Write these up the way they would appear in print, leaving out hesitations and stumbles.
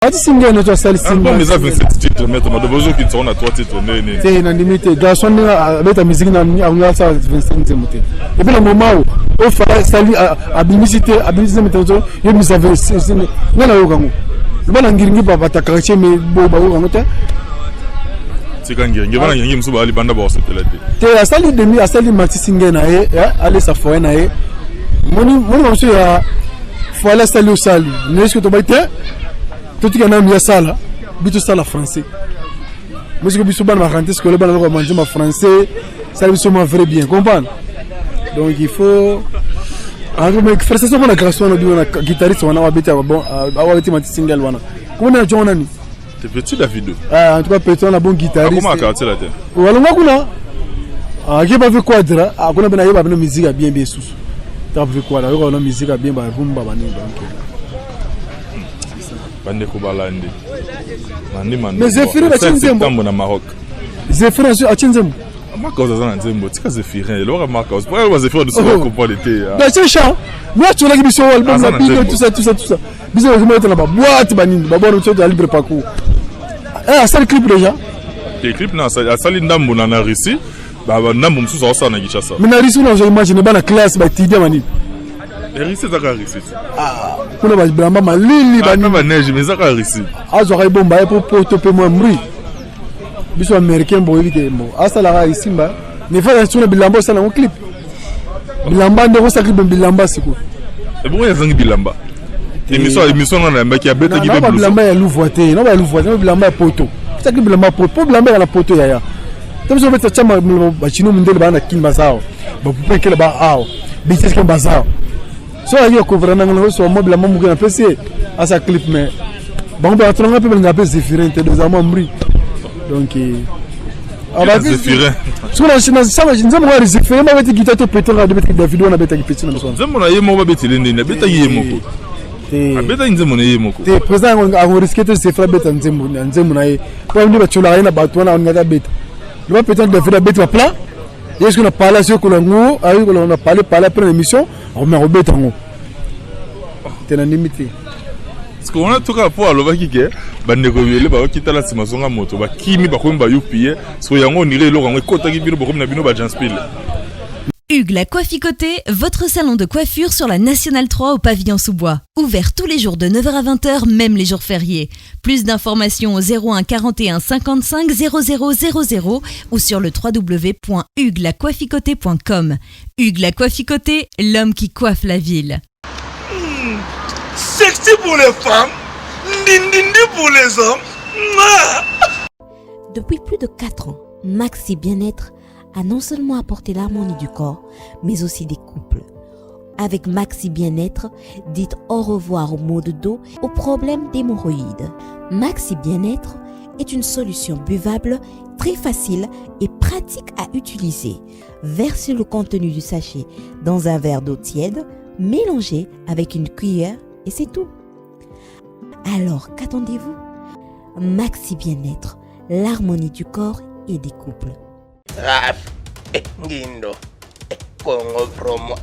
Ati singa na sali singa. Mais ça 27 titres mais tu m'as besoin qu'ils sont à 3 titres né. C'est na limite garçon avec ta musique na on ça 25 zémoté. Et puis le moment où on fera sali abilité méthode yo nous avait na na yokango. Le bana ngiringi baba ta quartier mais bo ba yokango ta. C'est quand ngiringi bana ngiringi musuba ali banda ba osepela te. Te sali demi sali mati singa na aller sa foi na moni monsieur ya faut aller sali au sali. N'est-ce que tu vas te tout qui en a mis à ça là, bitu ça la français. Moi je que bisu ban ma rentrer ce que le ban va manger ma français, ça lui sûrement vrai bien, comprendre. Donc il faut mais faire ça sur la grâce on a dit on a guitariste on a bêta bon avoir été ma single wana. Comment on a John ani? T'es petit Davido. En tout cas petit on a bon guitariste. Comment quartier là tête? Wala ngakuna. Qui pas fait quadra, kuna bena yeba bena musique bien bien sous. T'as fait quoi là, on a musique bien ba rumba bani donc. Mais Zéphirin va Nzembo na Maroc. Zéphirin a Nzembo. Marcos a Nzembo, tika Zéphirin, le Marcos. Pourquoi Zéphirin de se comprendre l'été? Bah c'est chant. Moi tu l'as mis sur album la big tout ça. Bisous je mettre là-bas boîte banine, ba boire tu as libre parcours. Ça le clip déjà. Le clip na ça Ndambo na Russie. Ba Ndambo msusu ça na Kinshasa. Mais na Russie non, j'imagine ba na classe ba tidia banine. Russie ça ka Russie. Kuna ba blamba malili ba neige mais ça ka Russie. Azo bomba pour toper moi mri. Biso américain bo éviter mo. Asa la ici ba. Ne fa sur bilamba ça na un clip. Bilamba ndeko ça clip bilamba siko. Et pourquoi il y a zangi bilamba? Émission na mbaki ya beta ki be blues. Bilamba ya louvoité, non ba louvoité, bilamba ya poto. Ça clip bilamba poto, bilamba ya la poto ya. Tamo so beta chama ba chino mundele ba na kimba sao. Ba pekele ba ao. Bitis ke bazao. So il y a couvert dans le so mobile mamu na PC à sa clip mais bon ba tronga pe nga pe Zéphirin te deux amambri donc Zéphirin so na china ça va nzembo wa Zéphirin ba beti guitar to pétro ga de beti Davido na beti petit na so nzembo na yemo ba beti lende na beti yemo ko te beti nzembo na yemo ko te président a risqué te Zéphirin beti nzembo na ye ko ndi ba chola na bato na ngata beti le ba peut-être Davido beti ba plan est-ce qu'on a parlé sur Kolongo avec on a parlé après l'émission on m'a rebêté en haut t'es la limité parce qu'on a tout cas pour le baki ke bandeko yele ba okita la simasonga moto ba kimi ba komba yupiye so yango nire lo ngwe kota ki bino ba komna bino ba janspil. Hugues la Coifficoté, votre salon de coiffure sur la Nationale 3 au pavillon sous-bois. Ouvert tous les jours de 9h à 20h, même les jours fériés. Plus d'informations au 01 41 55 00 00 ou sur le www.huguelacoifficoté.com. Hugues la Coifficoté, l'homme qui coiffe la ville. Sexy pour les femmes, dindindi pour les hommes. Depuis plus de 4 ans, Maxi Bien-être a non seulement apporté l'harmonie du corps, mais aussi des couples. Avec Maxi Bien-être, dites au revoir aux maux de dos, aux problèmes d'hémorroïdes. Maxi Bien-être est une solution buvable, très facile et pratique à utiliser. Versez le contenu du sachet dans un verre d'eau tiède, mélangez avec une cuillère et c'est tout. Alors, qu'attendez-vous? Maxi Bien-être, l'harmonie du corps et des couples.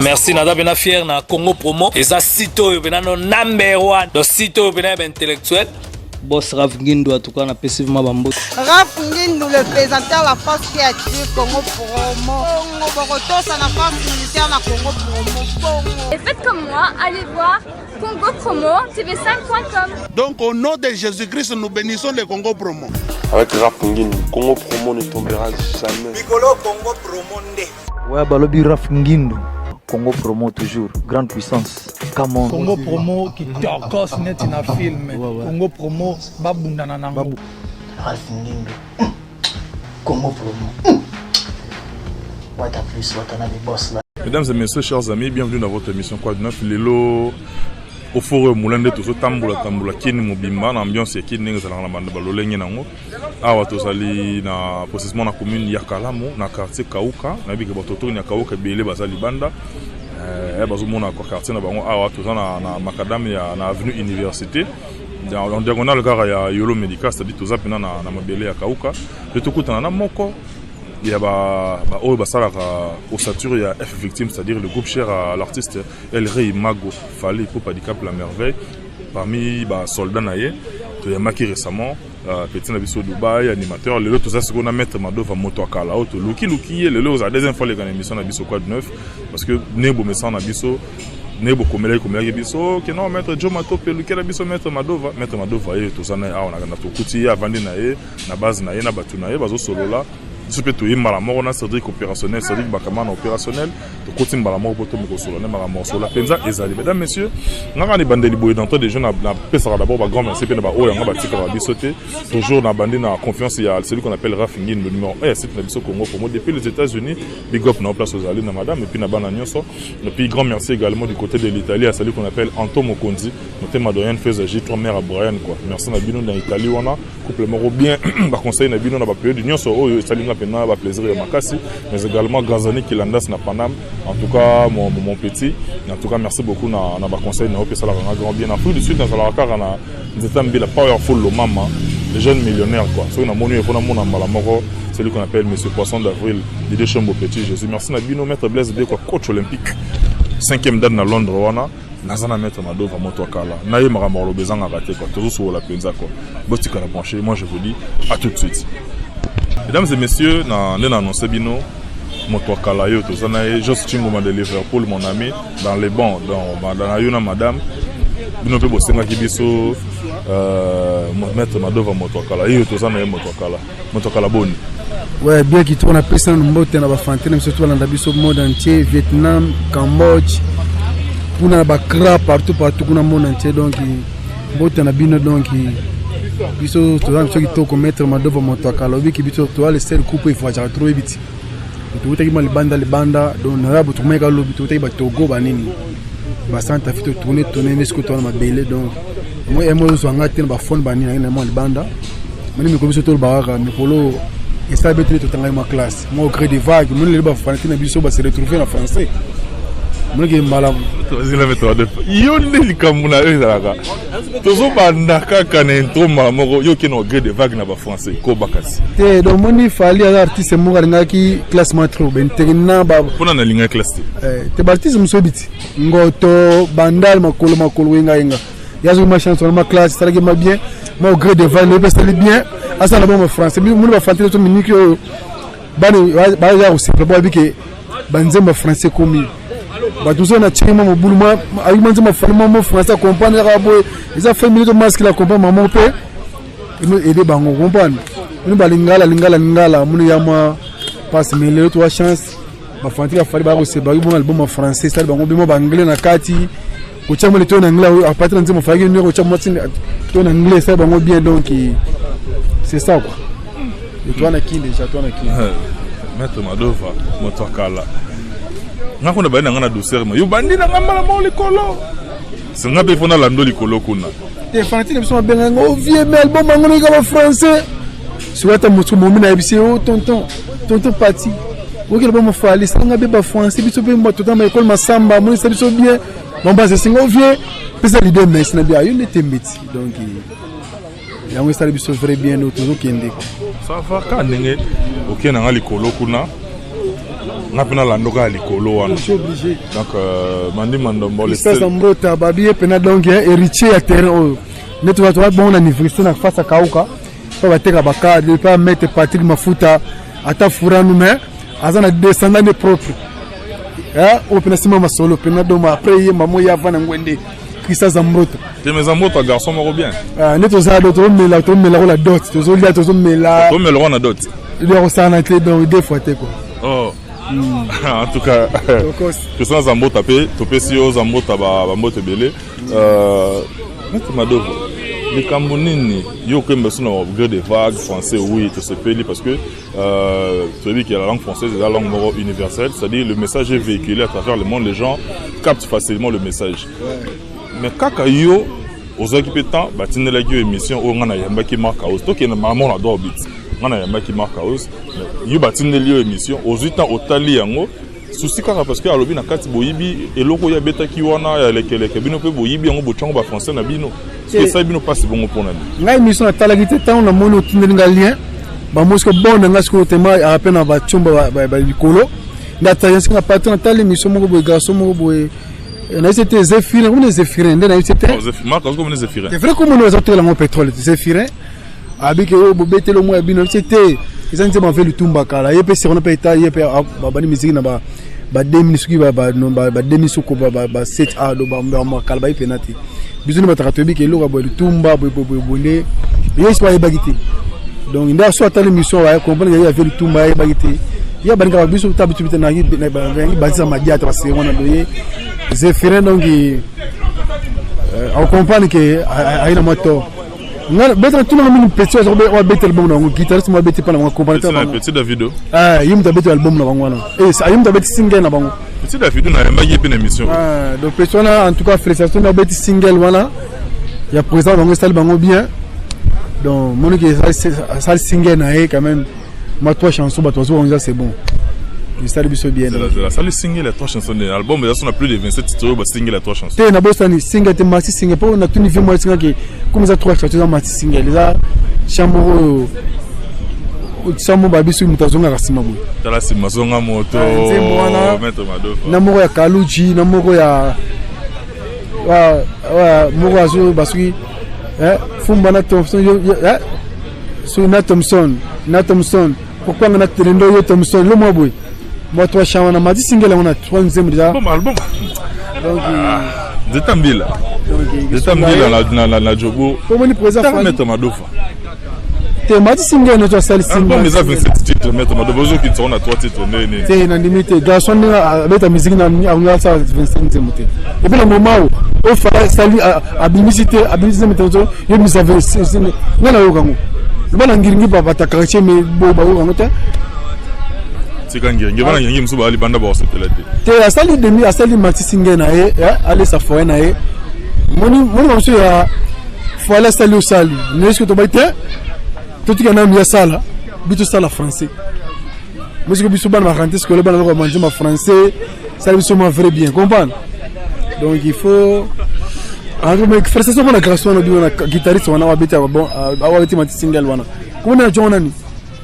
Merci Nada Bena fier na Congo Promo et ça site bena no number 1 do site bena intellectuel boss Raf Ngindo en tout cas na passivement bambo Raf Ngindo le présentateur la force créative Congo Promo Congo ça na force militaire na Congo Promo. Et faites comme moi, allez voir Congo Promo tv5.com. Donc au nom de Jésus-Christ nous bénissons le Congo Promo. Avec Raf Ngindo, Congo Promo ne tombera jamais. Piccolo Congo Promo ndé. Ouais, Balobi Raf Ngindo, Congo Promo toujours, grande puissance. Come on. Congo Promo qui torcos net in a film. Congo Promo, babundana nango. Raf Ngindo, Congo Promo. What a plus, what a des boss là. Mesdames et messieurs, chers amis, bienvenue dans votre émission Quoi de Neuf. Lelo au foro moulande to so tambola kini mobimba na ambiance kini ngeza na banda balolenge nango awa to sali na processement na commune ya Kalamo na quartier Kauka na bika batoto ni Kauka belé bazali banda bazo mona ko quartier na bango awa to na makadam ya na avenue université en diagonale gare ya Yolo Medical c'est-à-dire to zapena na mabele ya Kauka je te kuta na moko il y a au ossature il y a F Victime, c'est-à-dire le groupe cher à l'artiste El Rey Mago Fallait pour Padicap la merveille parmi soldats naïe to yamaki récemment petit na biso Dubaï animateur lelo tout ça ce qu'on a mettre Madova moto akala auto luki lelo za deuxième fois les émission na biso quoi de neuf parce que nebo messant na biso nebo komela biso que non mettre Joe Mato pe luki na biso mettre Madova et tout ça na on a to kuti avandi na ye na base na ye na batu na ye bazo solo là je peux tout yimba la mort on a Cédric opérationnel Cédric Bakamana opérationnel to kuti mbala mort poto moko solo na mara morceau la penza ezali mesdames messieurs ngaka ni bandeli boy d'entrée des jeunes na pesa d'abord ba grand merci pe na ba o yanga ba tika ba bisoté toujours na bandi na confiance il y a celui qu'on appelle Rafingin le numéro 1 c'est na biso Congo pour depuis les États-Unis big up na place aux alliés na madame et puis na bana nyonso et puis grand merci également du côté de l'Italie à celui qu'on appelle Anto Mokonzi notre madoyenne faisait trois mère à Brian quoi merci na bino dans l'Italie on a couple moro bien ba conseil na bino na ba période nyonso o salut na ba plaisir ya makasi mais également Gazani qui landas na Paname en tout cas mon petit en tout cas merci beaucoup na ba conseil na opesa la grand bien en plus de suite dans la car na nzetambi la powerful lo mama les jeunes millionnaires quoi so na monu efona mona mbala moko celui qu'on appelle monsieur Poisson d'avril Didier Chambo Petit Jésus merci na bino maître Blaise de quoi coach olympique 5e date na Londres wana nazana maître Madova moto akala na ye mara morlo bezanga raté quoi toujours sur la penza quoi botika na branché moi je vous dis à tout de suite. Mesdames et messieurs, nous annoncé bino moto akala tout ça na Just Chingoma de Liverpool mon ami dans les bancs dans la yona madame bino pe bosenga kibiso mettre Madova moto akala tout ça na moto akala boni. Ouais, bien qu'il tourne à personne mbote na ba fantine surtout dans biso monde entier Vietnam, Cambodge pour na ba crap partout kuna monde entier donc mbote na bino donc biso to za qui toko mettre Madova moto akala obi ki biso to aller ser coupe il faut ja trop vite to utaki mal banda donc na rabu to meka lobi to utaki ba togo ba nini ba santa fito tourner nesco to na bele donc moi emo zo ngati na ba phone ba nini na mo banda mani mi ko biso to ba ka mi polo et ça betre to tanga ma classe moi au gré des vagues mon le ba fanati na biso ba se retrouver en français mon ke mbala zila metro de yo ndeli kamuna ezalaka tozo banda kaka na intro moko yo ke no gré des vagues na ba français ko bakasi te donc moni fali ya artiste mo ngalinga ki classement trop ben terina ba pona na linga classe te baptiste musobiti ngoto bandal makolo wenga yazo ma chanson ma classe ça ma bien moi au gré des vagues le best bien asa na bon français mo ba fanti to miniki bani ba ya aussi probablement bike banzemba français comme batuzo na chima mobuluma ayimanze mafalma mo français comprendre ka boy ils a fait minute masque la comprendre maman pe nous aider bango comprendre nous balingala muni yama passe mais le trois chance ba fanti ka fali ba ko se ba bon album en français ça bango bimo ba anglais na kati ko chamo le ton anglais à partir de mo fagi ni ko chamo ton anglais ça bango bien donc c'est ça quoi et toi na qui déjà toi na qui mettre Madova moto akala ngakona ba na douceur ma yo bandi na ngamba la mo likolo singa be fona lando likolo kuna te fanti ne so benga ngo vie mais album ngo ni ka français souhaita mutu momi na ebisi o tonton parti o ke ba fali singa be ba français biso be mo tota ma école masamba mo se biso bien bon base singa vie pesa l'idée mais na bien yo ne tembeti donc ya ngo sala biso vrai bien no toujours kende ça va ka ndenge o ke na likolo kuna napena landoka likolo wana donc mandi mandombo le stade Zambrota babie pena donc héritier à terrain neto watu wa bon anniversaire na face à kauka pa bateka baka de pas mettre Patrick Mafuta ata furanu mais azana descendant propre o pena sima masolo pena doma après ye mamo ya vana ngwende Christa Zambrota te mes Zambrota garçon moro bien neto za do to mela la dot to zo lia to zo mela na dot il est resana clé donc deux fois te quoi oh en tout cas que ça Zambota pe topé si o Zambota ba mbote belé mettre Madova les Camerounais yo kembe sur nos gré des vagues français oui to se peli parce que celui qui a la langue française est la langue universelle c'est-à-dire le message est véhiculé à travers le monde les gens captent facilement le message mais kaka yo aux occupants batinela yo émission o ngana yamba ki marka o to ke na maman na do bit ngana yamba ki marka o yo batineli yo émission aux 8 ans otali yango souci kaka parce que alobi na kati boyibi eloko ya betaki wana ya lekeleke bino pe boyibi yango bochango ba français na bino parce que ça bino passe bon pour nani ngai émission na talagite tant na mono tineli ngalien ba mosko bon nga sko tema a peine ba chomba ba likolo na tayensi na patron na tali émission moko bo garçon moko bo na c'était Zéphirin comme Zéphirin na c'était Marcos comme Zéphirin c'est vrai comme nous autres la pétrole Zéphirin avec bobete le mois bino c'était ils ont fait le tumba kala yepe si on peut état yepe ba ni musique na ba demi suki ba demi suko ba 7a do ba kala ba penalty bizuni bataka bi ke lo ka bo le tumba bo bonde yes pas bagité donc nda so atali mission wa comprendre il y avait le tumba bagité il y a banka biso tabitu na ba za madia tra se wana doye Zéphirin donc on comprend que aina moto ngala betra tout le monde petit so ba better album na guitariste mo better pana comprendre ça petit Davido yim ta better album na bangwana yim ta better single na bango petit Davido na yamba yepe na émission donc persona en tout cas félicitations na better single wana ya président bango style bango bien donc mon que ça single na quand même moi trois chansons ba toi c'est bon. Le style biso bien. Ça le single les 3 chansons de l'album mais ça on a plus de 27 titres ba single les 3 chansons. Té na bosani single te maxi single pour na tout niveau moi single que comme ça 3 chansons dans maxi single là chambo ba biso mutazonga kasima boy. Tala sima zonga moto mettre madofa. Na moko ya Kaluji na moko ya moko azu basui fumba na Thompson so na Thompson pourquoi on a trendo yo Thompson le moi boy. Moi toi chama na madi single on a 3e déjà bon album donc de tambila la jobo comment ni présent mettre madofa te madi single no toi sali single album mais ça 27 titres mettre madofa zo qui tourne à 3 titres né te na limité garçon na beta musique na on ça 25e moté et puis le moment où fala sali abilité mettre yo mi savait ngana yo kango bana ngiringi papa takarache me bo ba yo ngota Ngi bana ngi msuba ali banda ba osepela te asali demi asali mati singe na ale sa foye na moni mso ya foala sali osali n'est-ce que to baite to tika na mi sala bitu sala français musique bisu bana rentrée scolaire bana ko manger ma français ça bisu ma vrai bien comprendre donc il faut mais français so na grâce na biona guitariste wana wa beta bon awati mati single wana comment na jona ni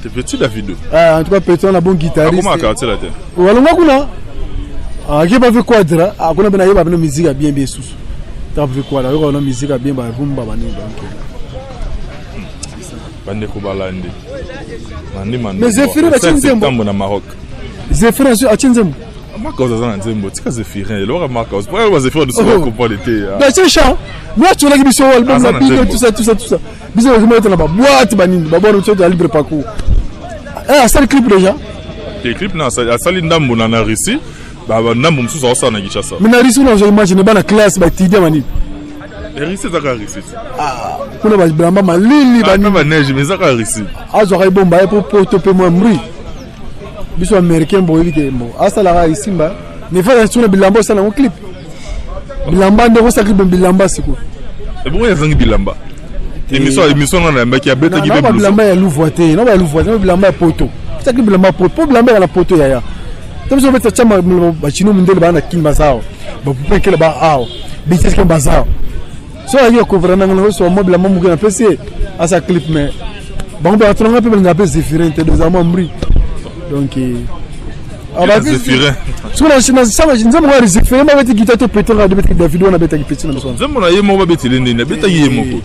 c'est petit Davido en tout cas petit on a bon guitariste comment quartier la tête walonga kuna qui pas fait quadra kuna bena yeba bena musique bien sous t'as fait quoi là on a musique bien ba rumba bani donc bande ko balande mandi mais Zéphirin a Tchinzembo na Maroc Zéphirin a Tchinzembo Marcos a Nzembo tika Zéphirin il aura Marcos pourquoi va Zéphirin de se comprendre l'été mais c'est chant moi tu l'as émission album la big tout ça biso ko mettre na ba boîte bani ba boîte tout ça libre parcours ça le clip déjà les clips na ça ndambo na Russie ba ndambo msusu osa na Kinshasa mais na Russie on imagine ba na classe ba tidia mani Russie za ka Russie kuna ba blamba malili bani ba neige mais za ka Russie azo ka bomba pour toper moi mri biso américain bo yike mo asa la ici mba ne fa sur bilamba ça na clip bilamba ndeko sa clip bilamba siko et bon ya zangi bilamba émission na mbaki ya beta gibe blues bilamba ya louvoité non ba louvoité bilamba ya poto ça clip bilamba poto bilamba ya la poto ya comme ça beta chama ba chino mundele ba na kimba sao ba pupe kele ba ao bites ke bazao so ya couvrir na ngolo so mo bilamba mu na pc asa clip mais bon ba tronga pe nga pe Zéphirin te deux amants mri donc Zéphirin so na china sama nzamo wa Zéphirin ba beti guitar to pétrole de beti Davido na beta petit na so nzamo na yemo ba beti lende na beta yemo ko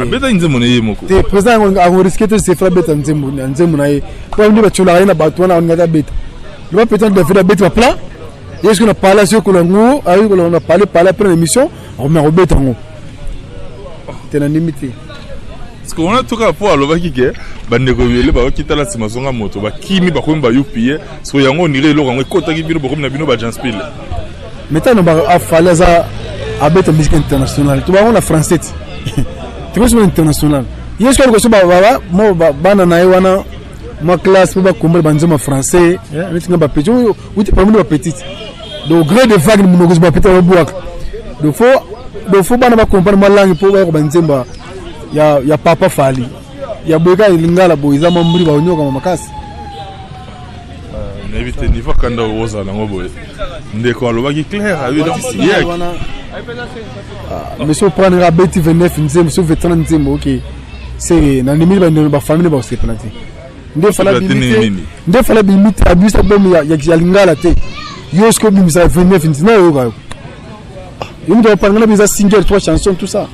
abeta nzemo na yemo ko te président a risqué de se faire beta nzemo na ye kwa ndi ba chola ina ba twana ngata beta le ba pétrole Davido beta plan est-ce qu'on a parlé sur Kolongo ayi on a parlé après l'émission on me rebeta ngo te na limité parce qu'on a tout cas pour aloba kike bande ko yele ba kitala sima songa moto ba kimi ba ko mba yupiye so yango nire lo ngo kota ki bino bokom na bino ba janspil maintenant ba afala za abeta musique internationale to ba on la français tu vois international yes ko so ba mo bana na wana ma classe ba ko ba nzema français mais nga ba petit ou parmi ba petite do gré de vague mo ko ba petit ba buak do fo bana ba comprendre ma langue pour ba nzemba ya papa fali ya boka ilingala boiza mamuri ba onyoka makasi na éviter niveau kanda oza na ngoboye ndeko alobaki clair a donc monsieur prendre beti 29 nzembo monsieur veteran nzembo OK c'est na nimi ba famille ba se planter nde fala bimite abisa bom ya lingala te yosko bimisa 29 nzina yo ka Il doit prendre des singles, 3 chansons, tout ça.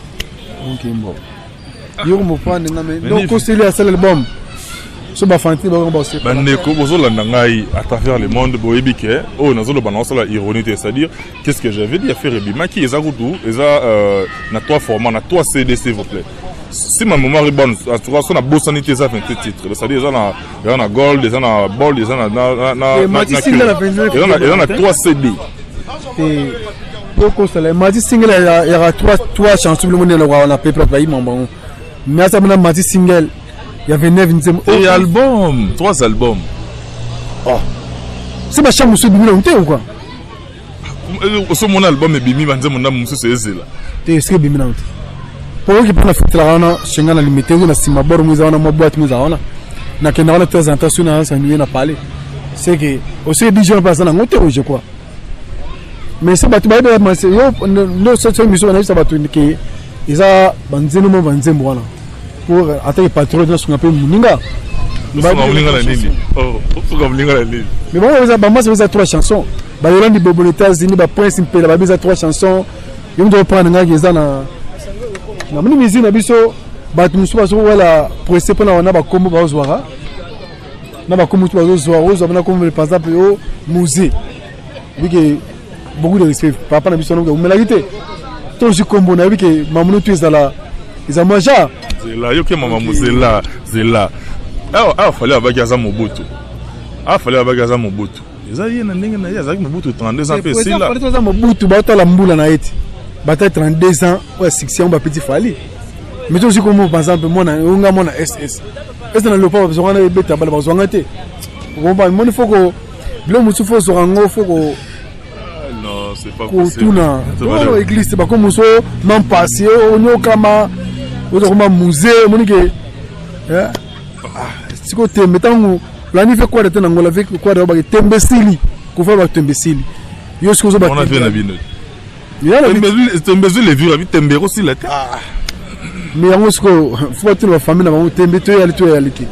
Ok, bon. Il me prend donc c'est lui à seul album. Ce bafanti ba on bosse. Bandeko bozola ngai à travers le monde boyebike. Oh nazolo balance la ironie, c'est-à-dire qu'est-ce que j'avais dit à faire Ebimaki ezakutu eza na 3 formats, na 3 CD s'il vous plaît. Si ma mémoire est bonne, en tout cas on a bossanité ça 28 titres. C'est-à-dire ils en a gold, ils en a ball, ils en a ils en a 3 CD. Et donc c'est Mati single il y aura 3 chansons le monde on a peu près mon mais ça m'a Mati single il y avait 9 et album 3 albums. Oh c'est ma chambre sur Bimi ou quoi ce mon album est Bimi banze mon nom c'est ezela te est-ce que Bimi na pour que pour la fête la rana chenga na limité na sima bor mu zaona mo boîte mu zaona na kena na présentation na ça na parler c'est que aussi DJ on passe na ngote je crois mais ça batu ba ba c'est yo no so mission na ça batu que isa banzeno mo banzembo wana pour attaquer patron na sunga pe muninga ba muninga na nini oh pour muninga na nini mais bon ça ça 3 chansons ba yolandi bobo les États-Unis ba prince impela ba bisa 3 chansons yo ndo prendre nga za na mini musique na biso batu musu ba so wala presse pona wana ba kombo ba ozwara na ba kombo ba ozwara na comme par exemple au musée oui que beaucoup de respect papa na biso no mais la vérité to je kombo na oui que mamuno tu es là ils ont mangé zela yo ke mama muzela zela ah fallait abagaza Mobutu fallait abagaza Mobutu eza yena ndenge na ya zaki Mobutu 32 ans pe c'est là fallait Mobutu ba to la mbula na eti bata 32 ans ou section ba petit fali mais to je kombo par exemple mona unga mona SS est na le pas besoin na beta bala besoin te bon ba mon faut que bilo musu faut so rango faut que non c'est pas possible non église c'est pas comme so non passé on kama au musée monike si ko tembe tangu planifier quoi de tango avec quoi de ba tembesili ko fa ba tembesili yo ce que zo ba on a fait la vie tembesili les vieux la tembe aussi la tête mais yango ce que faut que la famille na ba tembe to ya liki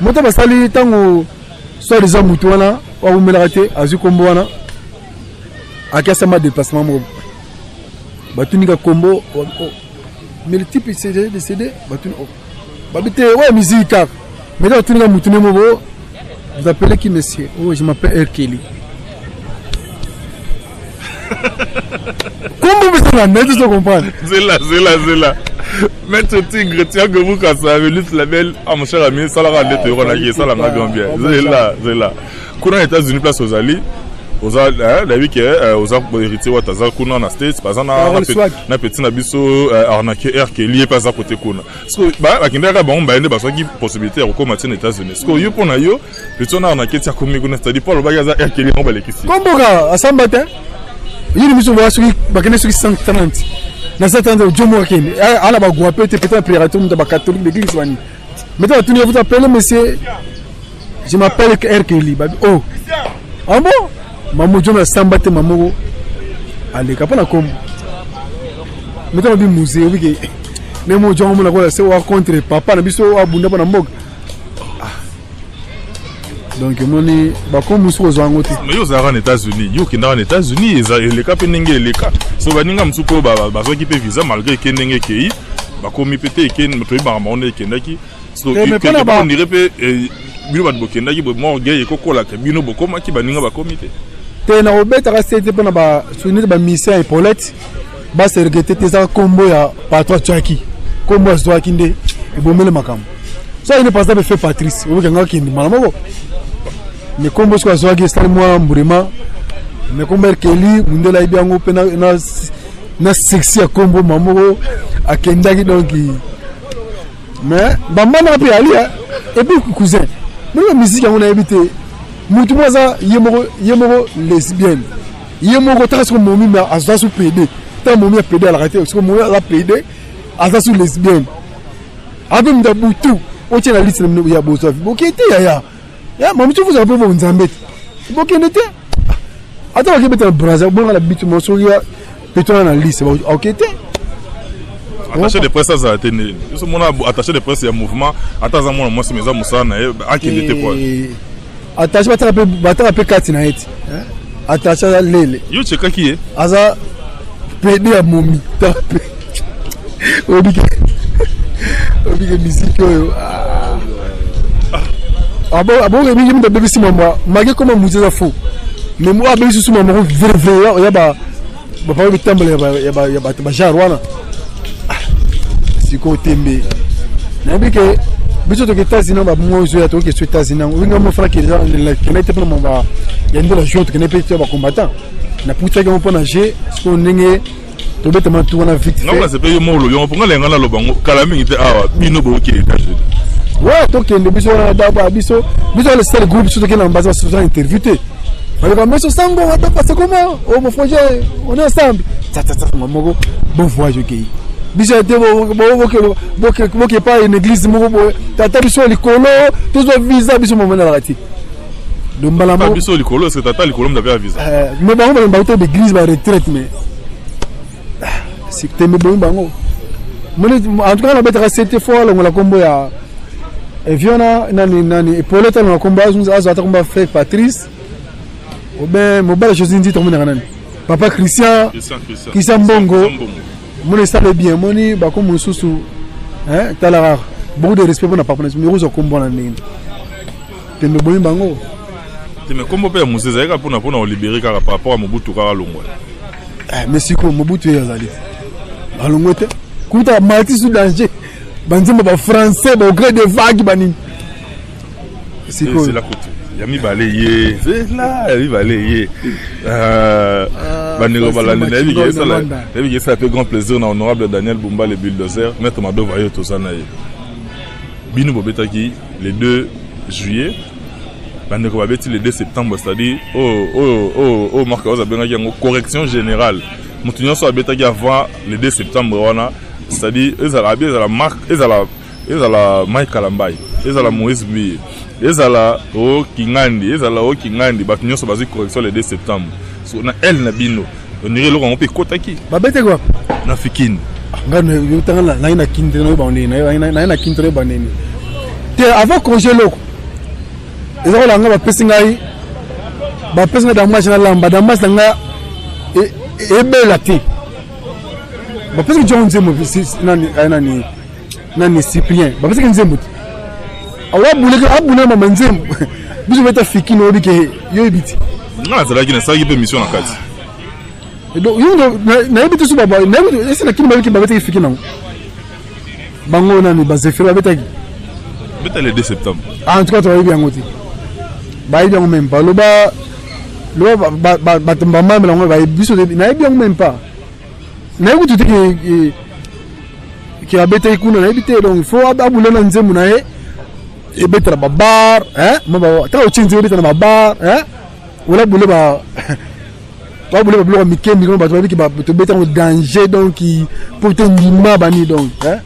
moto ba sali tangu so les amutu wana wa umelate azukombo wana akasa ma déplacement mo batunika kombo mais le type est décédé babité ouais musique mais là tu n'as mutuné mo vous appelez qui monsieur oh je m'appelle Kelly comment vous ça net tu comprends zela maître tigre tiens que vous quand ça avait lu la belle mon cher ami ça la rendre te rona ça la grand bien zela kuna États-Unis place aux Ali oza la vie que oza héritier wa taza kuna na States par exemple na petit na biso arnaquer air que lié pas à côté kuna parce que ba bakindaka ba on ba ende ba soki possibilité ya ko aux États-Unis parce que yo pona yo plutôt na arnaquer tia komi kuna c'est-à-dire pas le bagaza air que lié on ba lekisi komboka asambata yini biso ba soki bakene soki 130 na 130 jomo kene ala ba gwa peut-être impérateur de ba catholique de l'église wani mais toi tu vous appelez monsieur je m'appelle Erkeli oh ah bon maman John a sambaté maman allez kapana comme maintenant bi musée oui que les mots John mon la c'est wa contre papa na biso abunda na mbok donc moni ba comme musu ozango te mais yo zara aux États-Unis yo kinda aux États-Unis les cap ndenge les cas so baninga msuko ba so ki pe visa malgré que ndenge kei ba komi pété que to ba monde kendaki so on dirait pe bino ba bokendaki bo mo gay ko kola ka bino bokoma ki baninga ba komité te na obeta ka c'était pona ba sunite ba mission Paulette ba se regretter te za combo ya patron Jackie combo zo kinde e bomele makam so il ne passe pas fait Patrice o kanga kindi malamoko mais combo so zo ki style moi mburema mais combo Kelly mundela ibiango pena na sexy ya combo mamoko akendaki donc mais bambana pe ali et puis cousin mais la musique on a habité mutu moza yemoko lesbienne yemoko tas ko momi mais aza sou PD ta momi a PD à la raté parce que momi a PD aza sou lesbienne abim da butu o tient la liste ya boso bokete ya mamu tu vous avez pas nzambet bokete attends que mettre Brazil bon la bitu mo so ya petona na liste okete attaché de presse ça a été ce mon attaché de presse il y a mouvement attends moi moi c'est mes amis ça na akende te quoi attaché battra pe kati na eti attaché lele yo cheka ki aza PD à Momi. Obi que musique. Ah bon, il me bébé si maman. Malgré comment vous êtes faux. Mais moi, bébé sous maman, vrai. Il y a pas de temple, il y a pas jarwana. C'est côté mais. N'importe que. Biso to États-Unis ba moi je ya to que États-Unis winga mo fraki déjà qui n'était pas mon ba il y a une junte qui n'est pas ba combattant na puta que mon pona G ce qu'on nenge to beta ma tout on a vite non là c'est pas yo mo lo yo ponga lenga na lo bango kala mingi te awa bino bo ki États-Unis ouais to que le biso na ba biso le seul groupe surtout que na base sur ça interviewé alors mais ce sango on va passer comment oh mon frère on est ensemble ça maman bon voyage OK biso te bo pas une église mo bo tata biso likolo toujours visa biso mo na rati do mbala mo biso likolo c'est tata likolo m'avait visa mais ba te d'église ba retraite mais c'est te me bon bango en tout cas on va être cette fois la combo ya Viona nani Pauletta na combo azo combo frère Patrice ou ben mo bala José ndi to mona nani papa Christian Bongo mon salle bien moni ba comme mususu hein talara beaucoup de respect pour na papa mais rozo combo na ndenge tembe boyi bango tembe combo pe museza eka pona libérer par rapport à Mobutu kaka longwa mais siko Mobutu yazali alongwa te kuta malti sous danger banzemba ba français ba gré de vague banini siko c'est la côté yami balayé c'est là yami balayé Banero Balani ça fait grand plaisir na honorable Daniel Bumba le bulldozer maître Mado Vayo to sana ye bino bobetaki le 2 juillet Banero babeti le 2 septembre c'est-à-dire Marc Oza bengaki yango correction générale mutu nyonso abetaki avant le 2 septembre wana c'est-à-dire ezala Marc ezala Mike Kalambai ezala Moïse Bi ezala Kingandi bato nyonso bazwi correction le 2 septembre so na elle na bino on irait le romper kotaki babete quoi na fikine ngana yutanga na ina kinde no ba na kinde no ba nini te avant congé loko ezako la nga ba pesingai da match na lamba da match nga e bela te ba pesinga John Zemo nani Cyprien ba pesinga Nzemo awa bule mama Nzemo biso beta fikine obi ke yo ebiti nga zala ki na sa ki pe mission na kati donc yo na ebiti su baba na ebiti ese na kini ba ki ba beta fikine nango bango nani ba zefira beta ki beta le 2 septembre en tout cas to yebi yango ti ba yebi yango même pas lo ba tomba mama lango ba biso na yebi yango même pas na yebi tout ki abeta ikuna na yebi te donc il faut abule na Nzemo na ye et betra babar hein maba ta ochinzi betra na babar hein wala bule ba bule mikembi ko ba to betra en danger donc pour te ndima bani donc hein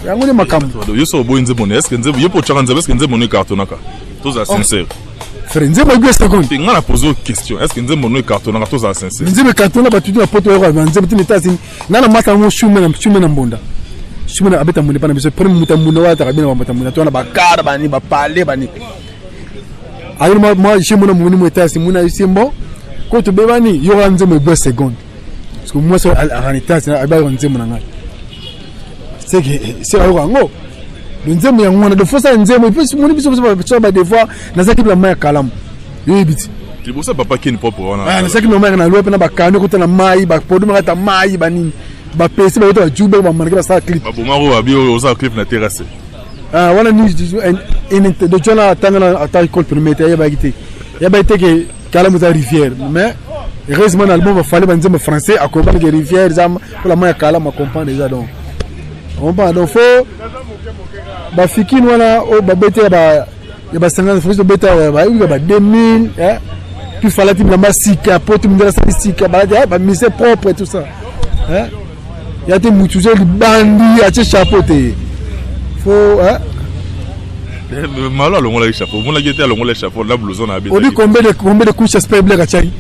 yango ni makambo yo so bo Nzemo est-ce que Nzemo yo po chaka Nzemo est-ce que Nzemo no cartonaka tous à sincère frère Nzemo go second nga na poser question est-ce que Nzemo no cartonaka tous à sincère Nzemo cartona ba tutu na poto yo ba Nzemo tini tasi na mata mo shume na mbonda shume na abeta mbonda pana biso premier muta mbonda wa ta kabina ba muta mbonda to na ba kara bani ba pale bani alors moi chez mon mon muta si mona isimbo ko to be bani yo Nzemo go second parce que moi c'est à l'état c'est ba Nzemo na ngai c'est que c'est ngo Nzemo yango na de fosa Nzemo et puis mon biso ba des fois na zaki la main kalam yo ebiti c'est pour ça papa qui ne propre wana na zaki no main na lope na ba kano ko na mai ba podu ma ta mai bani ba pesi ba to juba ba manaka ba sa clip ba bomaro abi o sa clip na terrasse wana ni de jona tangana attaque contre permettre ya ba gite ke kalam za rivière mais heureusement l'album va falloir Nzemo français accompagne que rivière za pour la main kalam accompagne déjà donc on va donc faut ba fikine wana o ba bete ba ya ba 50 francs de beta ba 2000 hein puis fallait que la sika pote mundela statistique ba mise propre et tout ça hein il y a des moutouze li bandi a chapeau te faut hein malo alongo la chapeau mon la gete alongo la chapeau la blouson na beta on dit combien de couches j'espère blague chari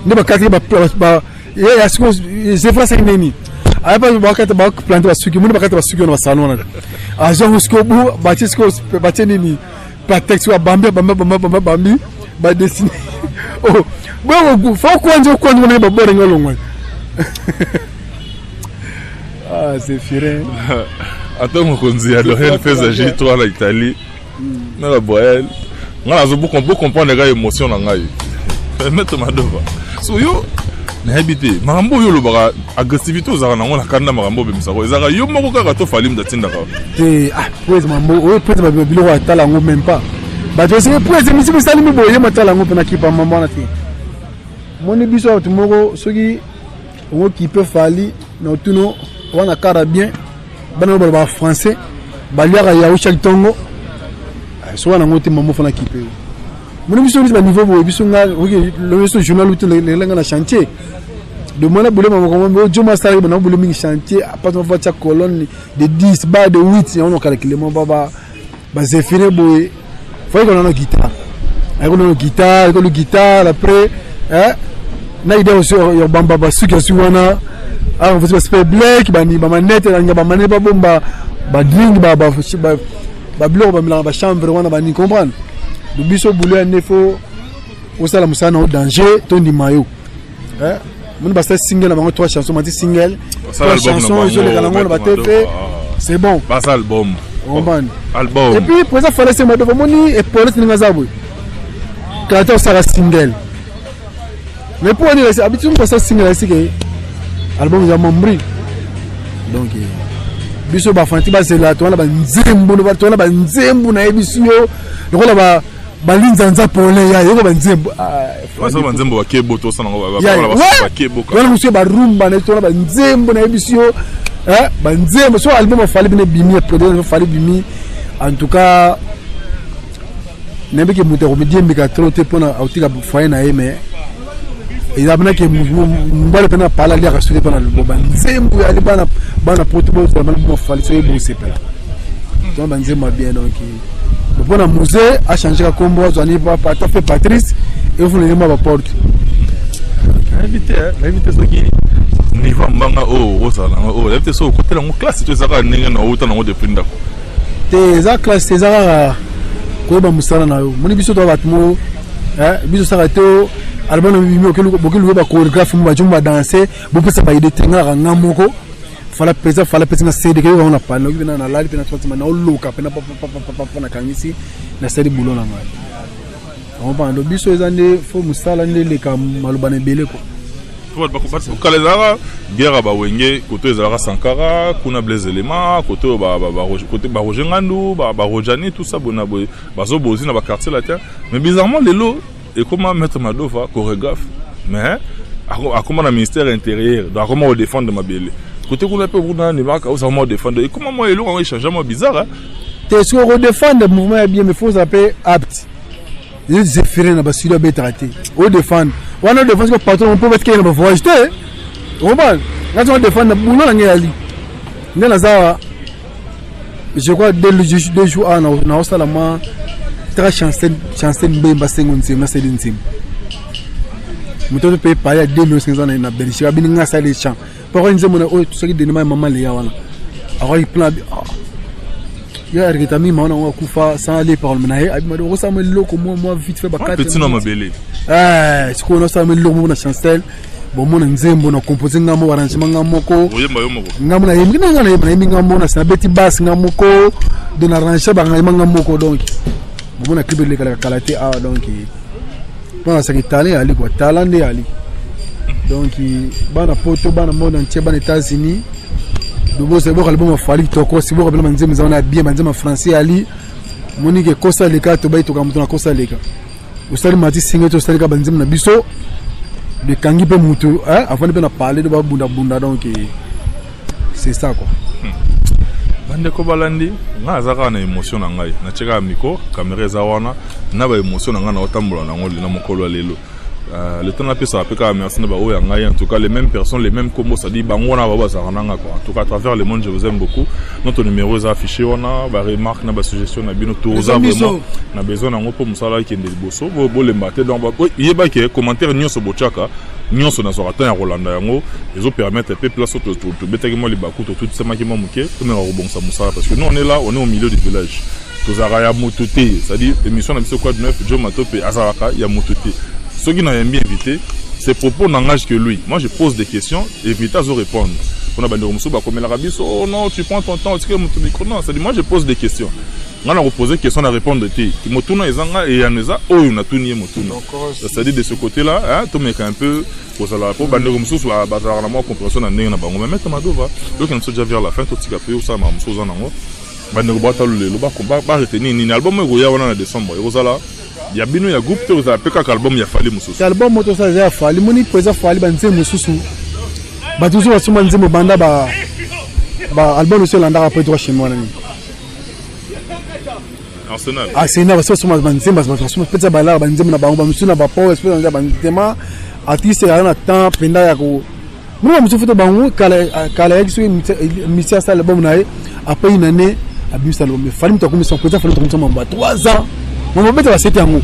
ne ba kati ba ya siko c'est français nini ay ba bakata ba planter basuki mun bakata basuki na salon na azo sko bu ba tisko ba nini patex wa bambi ba dessiner oh bon faut kwanzo na ba bore ngolongwa Ah, c'est firin. Attends, mon conduit, alors elle fait agir toi en Italie. Mais la boîte, on peut comprendre les gars émotion dans gaï. Permettez ma devant. So yo, n'habitez. Marambo yo le bara agressivité aux arana on a kanda marambo bimsako. Ezara yo moko kaka to falim datinda ka. Pues mambo, pues ma bilo wa tala ngo même pas. Ba to se pues mi si sali mi boye ma tala ngo pena kipa mambo na ti. Moni biso auto moko soki ngo qui peut fali na tuno wana kara bien. Bana ba français. Ba liara ya o chal tongo. So wana ngo te mambo fana kipe. Mon émission est à niveau où ils sont là, le journal où les langues na chantier. De moi, boulot maman, je m'assois là, on boulot chantier, à part on voit chaque colonne de 10, bas de 8, on a calculé mon baba, c'est fini boy. Faut qu'on ait une guitare. On a une guitare, après, hein, na idée aussi, il y a bamba basu qui a suiwana, ah on fait pas black, bani, manette, on a mané ba bomba, ba drink, ba bloc, ba chambre, on a bani comprendre. Le biso boulot en effet au sala musana au danger ton di mayo hein mon basta single avant 3 chansons m'a dit single 3 chansons je les galango le baté fait c'est bon pas album album et puis pour ça fallait c'est moi de moni et pour les ngazabo quand on sera single mais pour dire c'est habitude pour ça single c'est que album ya membri donc biso ba fanti ba c'est là toi là ba nzembo ba toi là ba nzembo na ebiso le ko ba balinzanza pole ya yoko banzembo ça banzembo bakebo to sana ba kebo ka wala monsieur ba rumba ne to ba nzembo na ebisio banzembo so album fali bine bimi produit fali bimi en tout cas nebeke muto comédien mbika trop te pona autika foyer na mais il a bien que mbale pena pala lia rasuri pona le banzembo ya bana protocole so album fali so ebo c'est pas donc banzembo bien donc pour la musée a changé la combo Johnny papa t'as fait Patrice et vous voulez ma porte invité ce qui niveau mbanga ça invité so côté la classe tu ça ninga na autant na de pinda te za classe te za ko ba musala na yo moni biso to batmo biso ça to album bimi okelu ba chorégraphe mo ba jumba danser bo pesa ba ide tenga ngamoko fala pesa na CD que on a pas no bina na lali pena trotma na oloka pena papa na kangisi na CD boulot na ngai on va ndo biso ezande fo musala ndele ka malubane bele ko to ba ko kalezara guerre ba wenge koto ezara Sankara kuna Blaise Elema koto ba côté ba Roger Ngandu ba Rojani tout ça bona bazo bozi na ba quartier là mais bizarrement lelo et comment mettre Madova chorégraphe mais à comment le ministère intérieur doit comment défendre ma belle côté qu'on a peu vous dans les marques où ça va défendre et comment moi et l'autre on échange moi bizarre hein t'es sûr qu'on défend le mouvement est bien mais faut s'appeler apte les zéphirins na basura bien traité on défend on a défense que patron on peut mettre qu'il va voyager on va là on défend le boulot na ali ndana za je crois dès le jour na osala moi très chanceux mbemba sengo nzima c'est nzima muto peut payer 2500 na Belgique abini ngasa les champs pour une zone où tout ce qui dénime maman les yawana alors il plan ya rigitami maana on kufa sans aller par le menaye abima do ça me loko moi vite fait bakati petit nom mabele ce qu'on a ça me loko na chancel bon mon nzembo na composer ngamo arrangement ngamoko ngamo na yemi ngamo na sabeti bass ngamoko de na arranger ba ngamoko donc bon na kibele kala te ah donc bon ça qui talent ali quoi talent de ali donc bana poto bana monde entier bana États-Unis donc c'est bon album fali toko si bon album nzembo zana bien nzembo français ali monique kosa leka to baito kamuto na kosa leka usali mati singe to sali ka banzembo na biso de kangi pe mutu avant de parler de bunda donc c'est ça quoi bande ko balandi nga zaka na émotion na ngai na cheka miko caméra za wana na ba émotion na nga na otambola na ngoli na mokolo lelo le temps na pesa apeka merci na ba oya ngai en tout cas les mêmes personnes les mêmes combos ça dit bango na baba za nanga quoi en tout cas à travers le monde je vous aime beaucoup notre numéro est affiché wana ba remarque na ba suggestion na bino to za vraiment na besoin na ngopo musala ki ndeli boso bo le maté donc ba yeba ke commentaire nyonso bochaka nyonso na sorata ya Rolanda yango ezo permettre peu place to betaki mo li bakuto tout ça maki mo muke to me robonsa musala parce que nous on est là on est au milieu du village tozara ya mototé c'est-à-dire émission na biso quoi de neuf Joe Matope azaraka ya mototé ceux qui n'ont bien invité Ses propos n'engagent que lui. Moi, je pose des questions et Vita zo répondre. On a bandé Romuso, comme la rabis, oh non, tu prends ton temps, est-ce que mon micro? Non, c'est-à-dire, moi, je pose des questions. On a reposé des questions à répondre de ti. Motuna ezanga et Yaneza, oh, on a tout nié Motuna. C'est-à-dire, de ce côté-là, hein, tu mets un peu, pour ça, pour bandé Romuso, soit à bazar, la compréhension, on a né, on a bango, mais maintenant, Madova, donc, on a déjà vers la fin, tout ce qu'il a payé, ça, ma Romuso, on a bandé Romuso, le bas, combat, retenir, ni album, il y a en décembre, et Rosala. Il y a bien un groupe qui a fait un album, il y a fallu Moussous. L'album, il y a fallu, il y a fallu, il y a Moussous. Bah, toujours, il y a banda, bah, album aussi, l'andar après toi chez moi. Arsenal. Arsenal, parce que c'est un banzé, parce que c'est un petit balar, banzé, na ba, Moussous na ba, pas, espèce de banzema, artiste, il y a un temps, penda, yako. Moi, Moussous fait bango, kala, Missia, ça, l'album, après une année, à Bus Salom, il fallait me son côté, il fallait me tomber 3 ans. Mon bête va c'était un mot.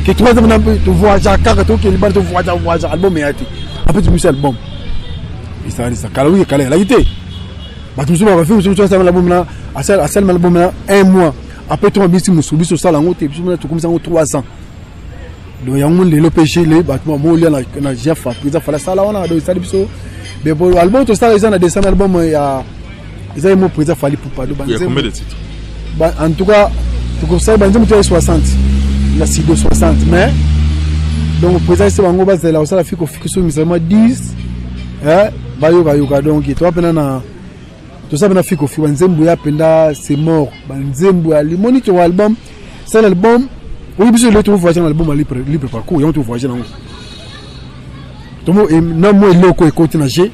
Que 3 ans maintenant tu vois déjà carton que les balles tu vois déjà album et après tu me suis album. Et ça calorie la été. Bah tu me suis refait tu vois ça l'album là à celle l'album là 1 mois. Après tu m'as mis sur ça là on tu comme ça 3 ans. Donc il y a un monde le péché les bâtiments moi on a déjà fait ça fallait ça là on a donc ça biso. Mais pour album tout ça ils ont des décembre album il y a ils ont mon président fallait pour pas de il y a combien de titres? Bah en tout cas tu comme ça, tu as 60. Il a 60. Mais, donc, le président, c'est un base de la Ossala Fiko Fiko, mais seulement 10. Bayoka, donc, tu as peine tout ça, Fiko Fiko, Nzembouya, Penda, c'est mort. Nzembouya, le moniteur album, c'est l'album. Oui, bien sûr, le trouve voyage dans l'album à libre parcours, et on trouve voyage dans le. Non, moi, il est côté nagé,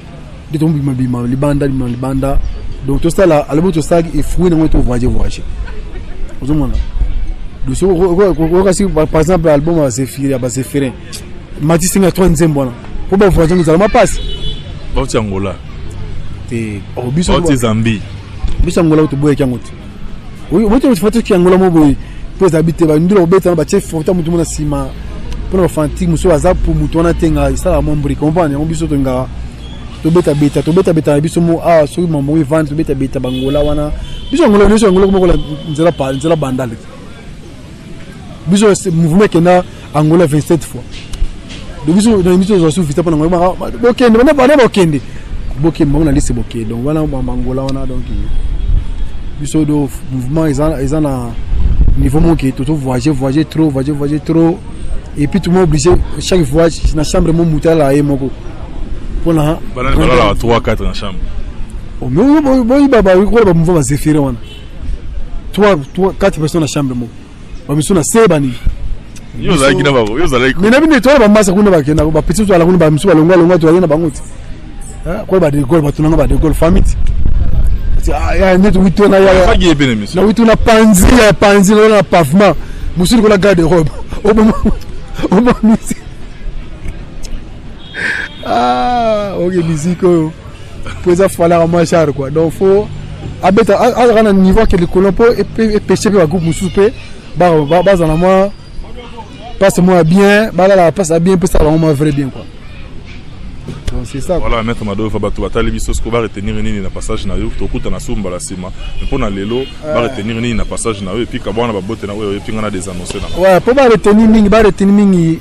de ton bima, les bandas. Donc, tout ça, l'album, tout ça, est fouillé dans le voyage. Par exemple, l'album a Zéphirin. Mathis Singa 3e bon. Pour pas voir nous allons passe. Bauti Angola. Bauti Zambie. Bauti Angola to boye kangote. Oui, moi tu fais que Angola mo boye. Pour habiter ba ndilo beta ba chef fota mutu mona sima. Pour fantique muso azap pour mutu na tenga ça la mombri comprendre on biso to nga. To beta biso mo so mambo we vendre to beta bangola wana. Biso Angola no so Angola mo la nzela bandale. Biso mouvement qui na Angola 27 fois. Donc biso dans émission zo vite pendant Angola bokende bana bana bokende on a laissé bokende donc voilà Angola on a donc biso do mouvement ils en a niveau mon qui tout voyager trop et puis tout le monde obligé chaque voyage na chambre mon mutala et moko pour la bana 3-4 dans chambre. Oh mais baba quoi ba mouvement Zéphirin wana 3-4 personnes dans chambre mo bamisuna sebani yo za kina babo yo za like mina bine to ba masa kuna ba kena ba petit to ala kuna ba msuba longwa to yana banguti ko ba de gol ba tunanga ba de gol famity ya neto witona ya pas gué bien monsieur na witona panzi na pavement musuli ko la garde robe obo misi ok musique pour ça falloir marcher quoi donc faut abeta à un niveau que le colombo et pêcher ba groupe musupe ba na moi passe moi bien la passe bien pour ça vraiment vrai bien quoi donc c'est ça voilà maître Mado va battu batali biso ko ba retenir nini na passage na yo to kuta na sumba la sima mais pour na lelo ba retenir nini na passage na yo et puis ka bwana ba bote na yo et puis ngana des annoncer na ouais pour ba retenir mingi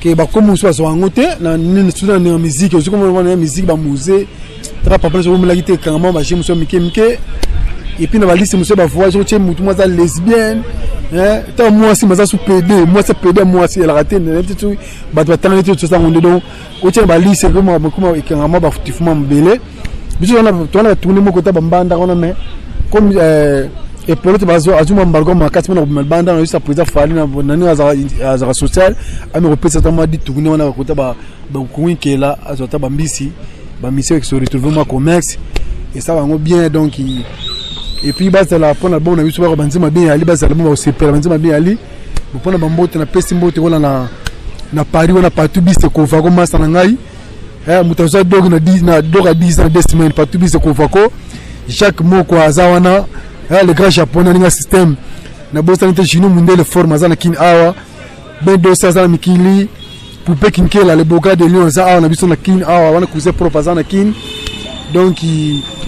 que ba comme soit so ngote na nini studio na musique aussi comme on musique ba musée tra papa so mo la gite quand ba chez monsieur mike et puis na ba liste monsieur ba voyage chez mutu moi ça lesbienne tant moi si maza sous PD moi c'est PD moi si elle a raté ne tout ba tana tout ça on donc au tient ba liste comme quand ba tifuma mbele biso na tourner mo kota ba mbanda on mais comme et peut-être bazo azuma mbalgo makati na mbanda na juste président fali na nani azara social ami repesa tama dit tourner on a kota ba kuinkela azota ba mbisi ba mission qui se retrouve moi commerce et ça va bien donc et puis base la pour la bonne avis sur banzima bien ali base la bon c'est per banzima bien ali pour na bambote na pesi mbote wala na Paris wala partout bis ko fa ko masa na ngai mutazo dog na dog a 10 ans semaines partout bis ko fa ko chaque mot ko azawana le grand japonais na système na bosa nte chino munde le forme azana kin awa ben do sa za mikili pour pekin kela le boga de lion za awa na biso na kin awa wana kuze propre azana kin donc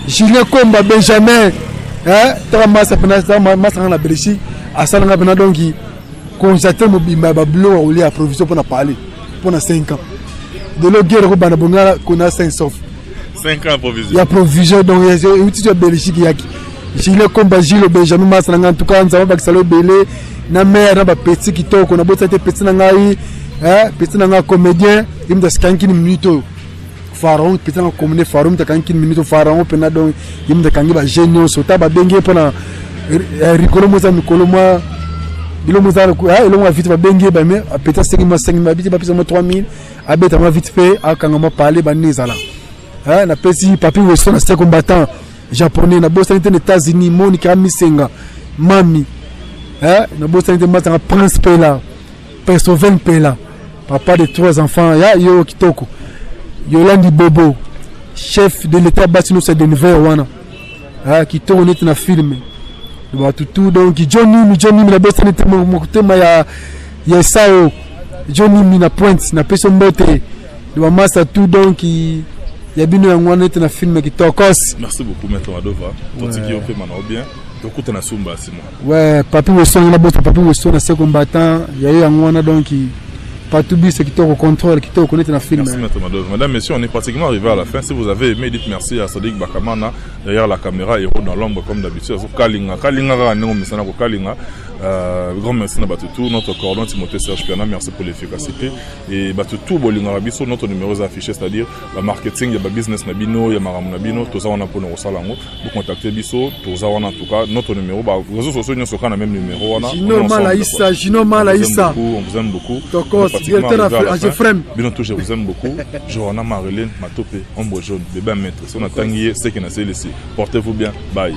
Julien Komba Benjamin tara masa na Belgique asala ngabena donc constater mo bimba ba blo ou les provision pour na parler pendant 5 ans. De l'autre guerre, on a 5 sauf. 5 ans à provision. Il y a provision, donc il y a une Belgique. J'ai le combat, Gilles Benjamin Massanga, en tout cas, on a un belé, na mère, na petit qui toque, on a beau être petit nangai, petit nanga comédien, il me dit 15 minutes. Pharaon, petit nanga comédien, Pharaon, il me dit 15 minutes, Pharaon, pena donc, il me dit 15 minutes, géniaux, sota, ba bengue, pendant, Ricolo Moza, Nicolo Moa, il m'a vite bengue, ba mais, peut-être 5 000, habité, pas plus de 3 000, habité, ma vite fait, à quand on m'a parlé, ba nizala. Na petit papi Weston, c'est combattant. Japonais, na bossa aux États-Unis, Monica Misenga, Mami, na bossa matanga Prince Pela, Persoven Pela, papa de 3 enfants, yo Kitoko, Yolandi Bobo, chef de l'État Bassino c'est de Nouvelle-Wana, qui tourne na film, tout donc Johnny la bossa n'était mon tema ya sao, Johnny na pointe, na peso mbote, de massa tout donc qui il y a bien un film qui tokos. Merci beaucoup, Maître Madova. Tout ce qui est fait maintenant bien. Donc, tu as Sumba, Simon. Ouais, Papi Wesson, Papi Wesson, c'est combattant. Il y a eu un donc qui. Pas tout bien, c'est qui au contrôle, qui te connaît dans le film. Merci, Maître Madova. Madame, messieurs, on est pratiquement arrivé à la fin. Si vous avez aimé, dites merci à Sadiq Bakamana, derrière la caméra, héros dans l'ombre, comme d'habitude. Kalinga, grand merci à Batutu, notre coordonnateur Timothée Serge Piana, merci pour l'efficacité. Et Batutu, Bolinga-Rabiso, notre numéro est affiché, c'est-à-dire le marketing, il y a business Nabino, il y a Maram Nabino, tout ça on a pour nous salango. Vous contactez Bisso, tout ça on a en tout cas notre numéro. Les réseaux sociaux, nous sommes même numéro. Gino Malaïssa, on vous aime beaucoup. Bien je vous aime beaucoup. Johanna Marilyn, Matopé, Ombre Jaune, Bébé Maître. Si on a tangué, c'est qu'il y a laissé. Portez-vous bien. Bye.